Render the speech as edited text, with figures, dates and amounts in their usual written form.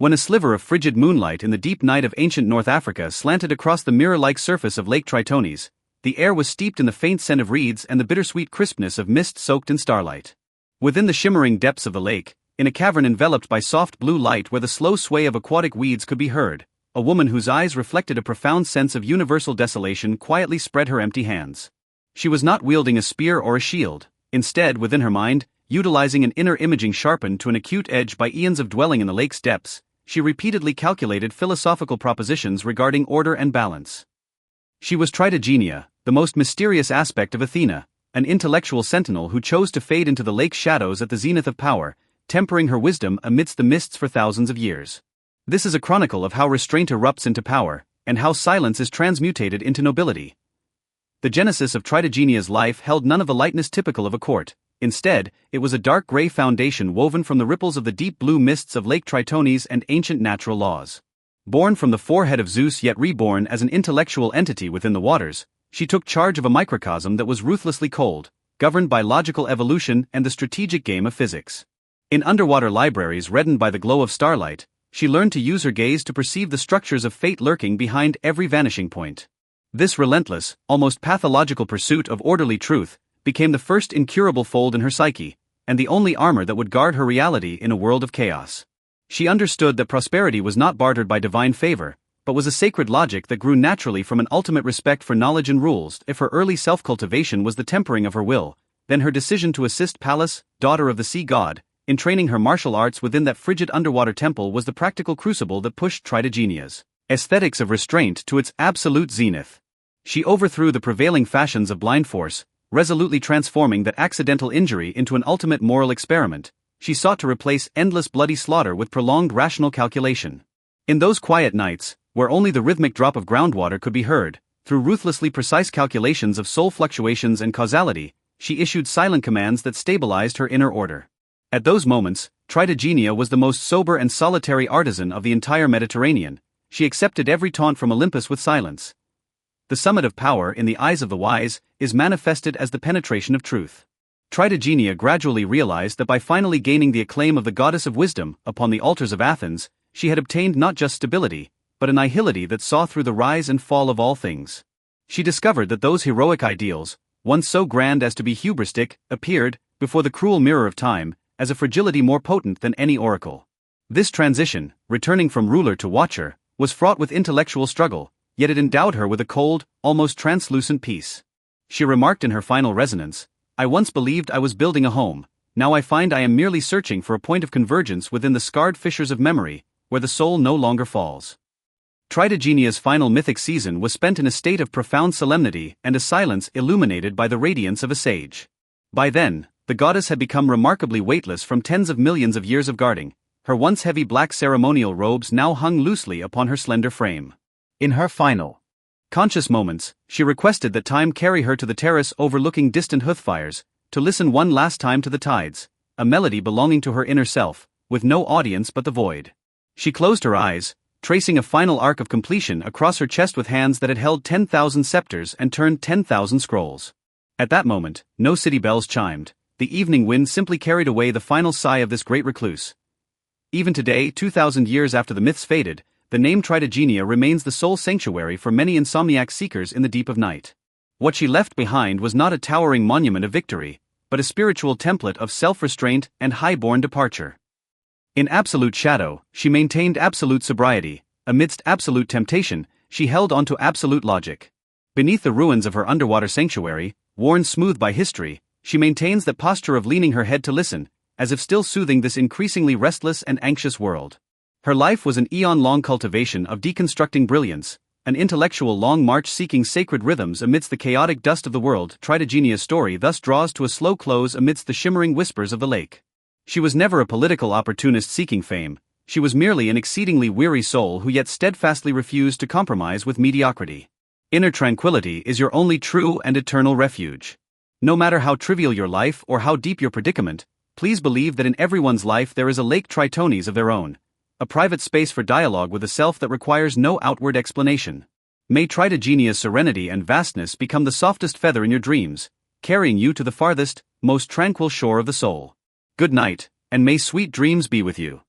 When a sliver of frigid moonlight in the deep night of ancient North Africa slanted across the mirror-like surface of Lake Tritonis, the air was steeped in the faint scent of reeds and the bittersweet crispness of mist soaked in starlight. Within the shimmering depths of the lake, in a cavern enveloped by soft blue light where the slow sway of aquatic weeds could be heard, a woman whose eyes reflected a profound sense of universal desolation quietly spread her empty hands. She was not wielding a spear or a shield, instead, within her mind, utilizing an inner imaging sharpened to an acute edge by eons of dwelling in the lake's depths, she repeatedly calculated philosophical propositions regarding order and balance. She was Tritogenia, the most mysterious aspect of Athena, an intellectual sentinel who chose to fade into the lake's shadows at the zenith of power, tempering her wisdom amidst the mists for thousands of years. This is a chronicle of how restraint erupts into power, and how silence is transmutated into nobility. The genesis of Tritogenia's life held none of the lightness typical of a court. Instead, it was a dark gray foundation woven from the ripples of the deep blue mists of Lake Tritonis and ancient natural laws. Born from the forehead of Zeus yet reborn as an intellectual entity within the waters, she took charge of a microcosm that was ruthlessly cold, governed by logical evolution and the strategic game of physics. In underwater libraries reddened by the glow of starlight, she learned to use her gaze to perceive the structures of fate lurking behind every vanishing point. This relentless, almost pathological pursuit of orderly truth became the first incurable fold in her psyche, and the only armor that would guard her reality in a world of chaos. She understood that prosperity was not bartered by divine favor, but was a sacred logic that grew naturally from an ultimate respect for knowledge and rules. If her early self-cultivation was the tempering of her will, then her decision to assist Pallas, daughter of the sea god, in training her martial arts within that frigid underwater temple was the practical crucible that pushed Tritogenia's aesthetics of restraint to its absolute zenith. She overthrew the prevailing fashions of blind force, resolutely transforming that accidental injury into an ultimate moral experiment. She sought to replace endless bloody slaughter with prolonged rational calculation. In those quiet nights, where only the rhythmic drop of groundwater could be heard, through ruthlessly precise calculations of soul fluctuations and causality, she issued silent commands that stabilized her inner order. At those moments, Tritogenia was the most sober and solitary artisan of the entire Mediterranean. She accepted every taunt from Olympus with silence. The summit of power in the eyes of the wise is manifested as the penetration of truth. Tritogenia gradually realized that by finally gaining the acclaim of the goddess of wisdom upon the altars of Athens, she had obtained not just stability, but a nihility that saw through the rise and fall of all things. She discovered that those heroic ideals, once so grand as to be hubristic, appeared, before the cruel mirror of time, as a fragility more potent than any oracle. This transition, returning from ruler to watcher, was fraught with intellectual struggle, yet it endowed her with a cold, almost translucent peace. She remarked in her final resonance, "I once believed I was building a home, now I find I am merely searching for a point of convergence within the scarred fissures of memory, where the soul no longer falls." Tritogenia's final mythic season was spent in a state of profound solemnity and a silence illuminated by the radiance of a sage. By then, the goddess had become remarkably weightless from tens of millions of years of guarding. Her once heavy black ceremonial robes now hung loosely upon her slender frame. In her final, conscious moments, she requested that time carry her to the terrace overlooking distant hearthfires, to listen one last time to the tides, a melody belonging to her inner self, with no audience but the void. She closed her eyes, tracing a final arc of completion across her chest with hands that had held 10,000 scepters and turned 10,000 scrolls. At that moment, no city bells chimed, the evening wind simply carried away the final sigh of this great recluse. Even today, 2,000 years after the myths faded, the name Tritogenia remains the sole sanctuary for many insomniac seekers in the deep of night. What she left behind was not a towering monument of victory, but a spiritual template of self-restraint and high-born departure. In absolute shadow, she maintained absolute sobriety. Amidst absolute temptation, she held on to absolute logic. Beneath the ruins of her underwater sanctuary, worn smooth by history, she maintains that posture of leaning her head to listen, as if still soothing this increasingly restless and anxious world. Her life was an eon-long cultivation of deconstructing brilliance, an intellectual long march seeking sacred rhythms amidst the chaotic dust of the world. Tritogenia's story thus draws to a slow close amidst the shimmering whispers of the lake. She was never a political opportunist seeking fame, she was merely an exceedingly weary soul who yet steadfastly refused to compromise with mediocrity. Inner tranquility is your only true and eternal refuge. No matter how trivial your life or how deep your predicament, please believe that in everyone's life there is a Lake Tritonis of their own, a private space for dialogue with a self that requires no outward explanation. May Tritogenia's serenity and vastness become the softest feather in your dreams, carrying you to the farthest, most tranquil shore of the soul. Good night, and may sweet dreams be with you.